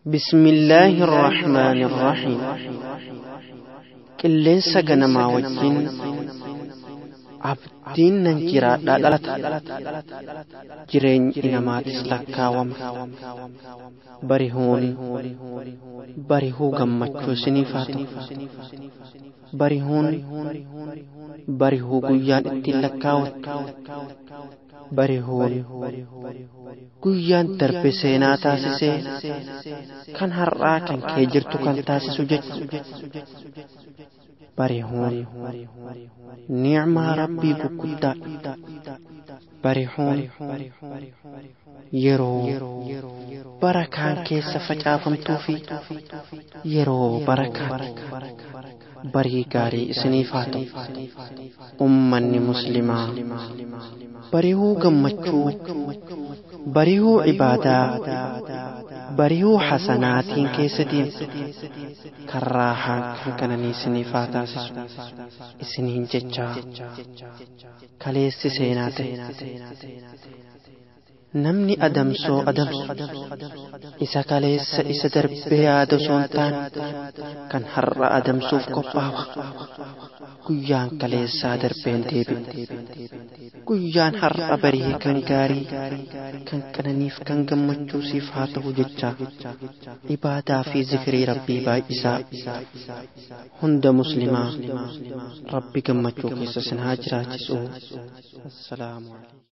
بسم الله الرحمن الرحيم كلين سجن ما وجين عبدين ننجرا دالت جرين إنما تسلكاوم بريهو غمچو سنيفاتو بريهو غيان اتلكاوت guyyan darbe seenaa taasisee kan har'aa kan kee jirtu kan taasisu jechuudha. Barihuun ni'maa rabbii guddaa. Barihuun yeroo barakaan keessa facaafamtuu fi yeroo barakaan barii gaarii isiniif haa ta'u. Ummanni muslimaa barihuu gammachuu, barihuu ibaadaa, barihuu hasanaatiin keessatiin karraahaan kan kananii isiniif haa taasisu. Isiniin jechaa kaleessi seenaa ta'e namni adamsu isa kaleessa isa darbee yaada osoo hin taane kan har'a adamsuuf qophaa'a. Guyyaan kaleessaa darbeen deebi'e. Guyyaan har'a barii kan gaarii kan qananiif kan gammachuu siif haa ta'u jecha ibaadaa fi zikrii rabbii baay'isaa. Hunda muslimaa rabbi gammachuu keessa sin haa jiraachisu. Assalaamu alaykum.